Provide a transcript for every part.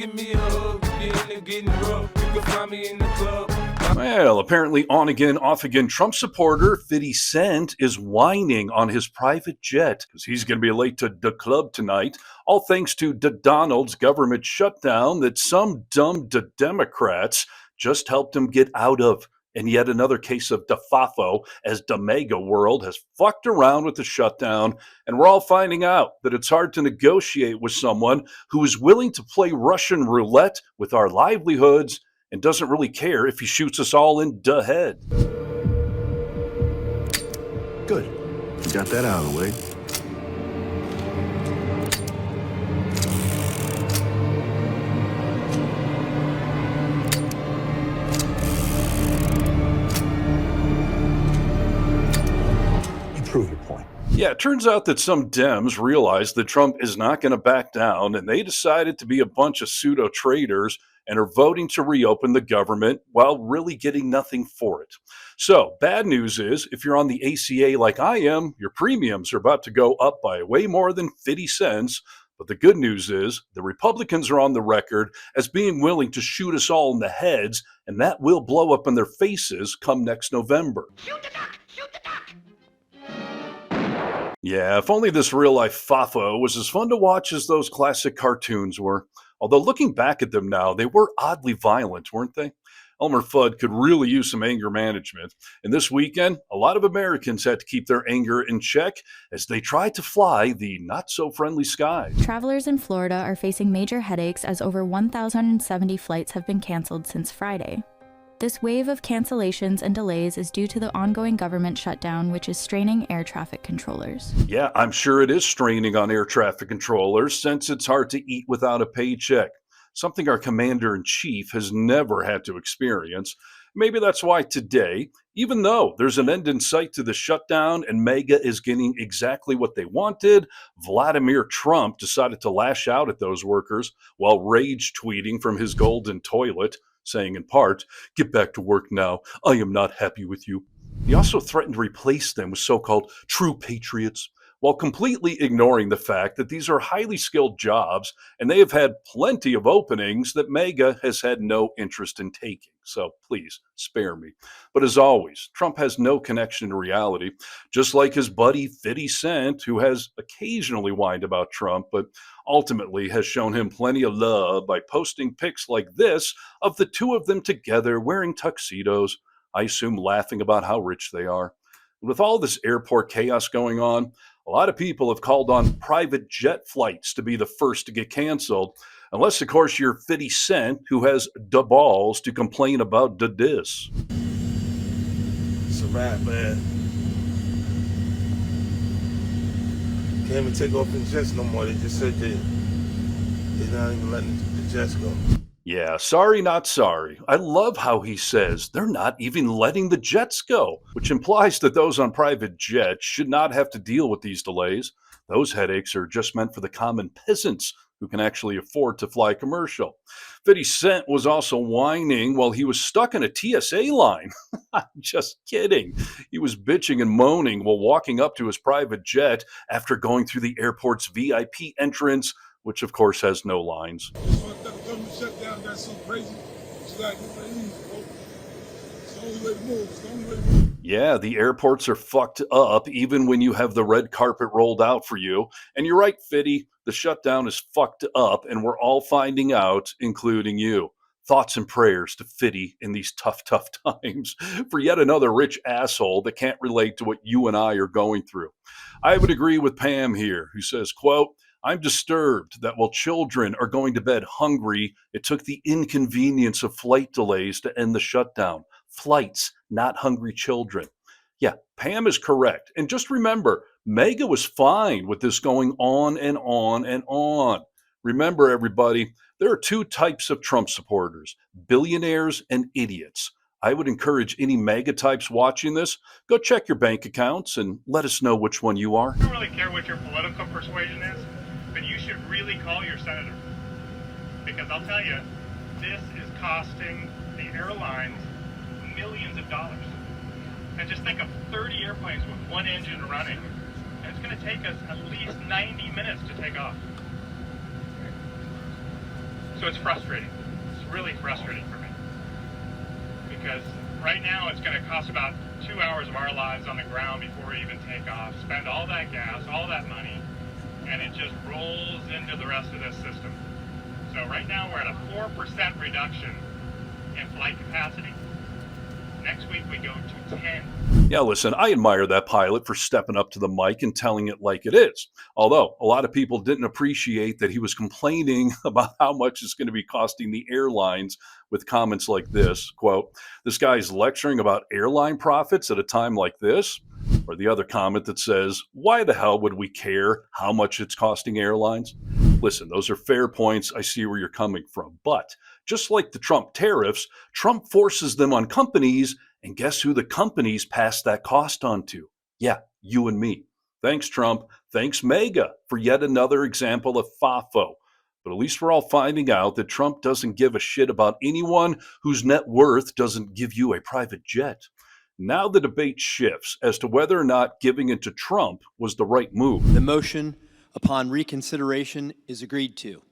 give me a hug. If getting rough, you can find me in the club. Well, apparently on again, off again, Trump supporter 50 Cent is whining on his private jet because he's going to be late to the club tonight, all thanks to Donald's government shutdown that some dumb Democrats just helped him get out of. And yet another case of defafo as the MAGA world has fucked around with the shutdown, and we're all finding out that it's hard to negotiate with someone who is willing to play Russian roulette with our livelihoods and doesn't really care if he shoots us all in the head. Good. We got that out of the way. You prove your point. Yeah, it turns out that some Dems realized that Trump is not going to back down, and they decided to be a bunch of pseudo-traitors and are voting to reopen the government while really getting nothing for it. So, bad news is, if you're on the ACA like I am, your premiums are about to go up by way more than 50 cents. But the good news is, the Republicans are on the record as being willing to shoot us all in the heads, and that will blow up in their faces come next November. Shoot the duck! Shoot the duck! Yeah, if only this real-life fafo was as fun to watch as those classic cartoons were. Although looking back at them now, they were oddly violent, weren't they? Elmer Fudd could really use some anger management. And this weekend, a lot of Americans had to keep their anger in check as they tried to fly the not-so-friendly skies. Travelers in Florida are facing major headaches as over 1,070 flights have been canceled since Friday. This wave of cancellations and delays is due to the ongoing government shutdown, which is straining air traffic controllers. Yeah, I'm sure it is straining on air traffic controllers since it's hard to eat without a paycheck, something our commander-in-chief has never had to experience. Maybe that's why today, even though there's an end in sight to the shutdown and MAGA is getting exactly what they wanted, Vladimir Trump decided to lash out at those workers while rage tweeting from his golden toilet, saying in part, "Get back to work now. I am not happy with you." He also threatened to replace them with so-called true patriots, while completely ignoring the fact that these are highly skilled jobs and they have had plenty of openings that MAGA has had no interest in taking. So please spare me. But as always, Trump has no connection to reality, just like his buddy 50 Cent, who has occasionally whined about Trump, but ultimately has shown him plenty of love by posting pics like this of the two of them together wearing tuxedos, I assume laughing about how rich they are. With all this airport chaos going on, a lot of people have called on private jet flights to be the first to get canceled, unless, of course, you're 50 Cent, who has the balls to complain about this. It's a wrap, man. Can't even take off in jets no more. They just said they're not even letting the jets go. Yeah, sorry, not sorry. I love how he says they're not even letting the jets go, which implies that those on private jets should not have to deal with these delays. Those headaches are just meant for the common peasants who can actually afford to fly commercial. 50 Cent was also whining while he was stuck in a TSA line. I'm just kidding. He was bitching and moaning while walking up to his private jet after going through the airport's VIP entrance, which of course has no lines. The government shutdown got so crazy. It's like, it's the only way to move. It's the only way to move. Yeah, the airports are fucked up even when you have the red carpet rolled out for you. And you're right, Fitty, the shutdown is fucked up and we're all finding out, including you. Thoughts and prayers to Fitty in these tough times for yet another rich asshole that can't relate to what you and I are going through. I would agree with Pam here, who says, quote, "I'm disturbed that while children are going to bed hungry, it took the inconvenience of flight delays to end the shutdown. Flights, not hungry children." Yeah, Pam is correct. And just remember, MAGA was fine with this going on and on and on. Remember, everybody, there are two types of Trump supporters, billionaires and idiots. I would encourage any MAGA types watching this, go check your bank accounts and let us know which one you are. I don't really care what your political persuasion is, but you should really call your senator. Because I'll tell you, this is costing the airlines millions of dollars. And just think of 30 airplanes with one engine running. And it's going to take us at least 90 minutes to take off. So it's frustrating. It's really frustrating for me. Because right now it's going to cost about 2 hours of our lives on the ground before we even take off, spend all that gas, all that money, and it just rolls into the rest of this system. So right now we're at a 4% reduction in flight capacity. Next week we go to 10. Yeah, listen, I admire that pilot for stepping up to the mic and telling it like it is. Although a lot of people didn't appreciate that he was complaining about how much it's going to be costing the airlines with comments like this, quote, "This guy's lecturing about airline profits at a time like this." Or the other comment that says, "Why the hell would we care how much it's costing airlines?" Listen, those are fair points. I see where you're coming from. But just like the Trump tariffs, Trump forces them on companies, and guess who the companies pass that cost on to? Yeah, you and me. Thanks, Trump. Thanks, MAGA, for yet another example of FAFO. But at least we're all finding out that Trump doesn't give a shit about anyone whose net worth doesn't give you a private jet. Now the debate shifts as to whether or not giving it to Trump was the right move. The motion upon reconsideration is agreed to.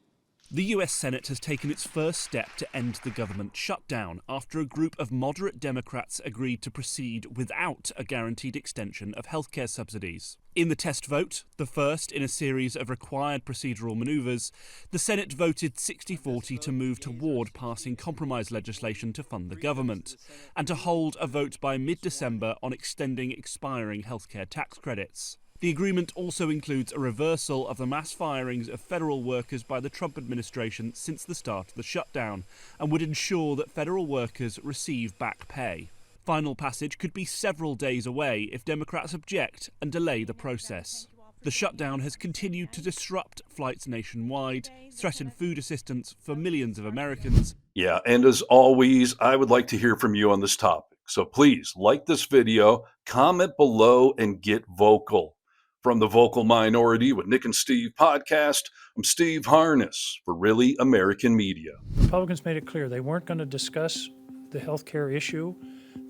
The US Senate has taken its first step to end the government shutdown after a group of moderate Democrats agreed to proceed without a guaranteed extension of healthcare subsidies. In the test vote, the first in a series of required procedural maneuvers, the Senate voted 60-40 to move toward passing compromise legislation to fund the government, and to hold a vote by mid-December on extending expiring healthcare tax credits. The agreement also includes a reversal of the mass firings of federal workers by the Trump administration since the start of the shutdown, and would ensure that federal workers receive back pay. Final passage could be several days away if Democrats object and delay the process. The shutdown has continued to disrupt flights nationwide, threaten food assistance for millions of Americans. Yeah, and as always, I would like to hear from you on this topic. So please like this video, comment below, and get vocal. From the Vocal Minority with Nick and Steve podcast, I'm Steve Harness for Really American Media. Republicans made it clear they weren't going to discuss the health care issue,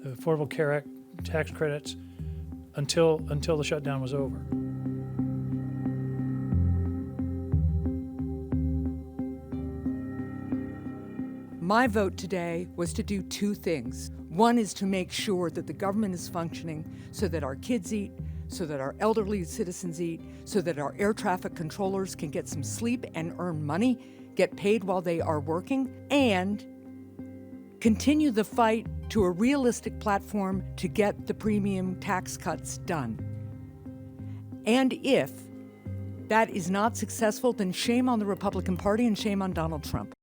the Affordable Care Act tax credits, until the shutdown was over. My vote today was to do two things. One is to make sure that the government is functioning so that our kids eat, so that our elderly citizens eat, so that our air traffic controllers can get some sleep and earn money, get paid while they are working, and continue the fight to a realistic platform to get the premium tax cuts done. And if that is not successful, then shame on the Republican Party and shame on Donald Trump.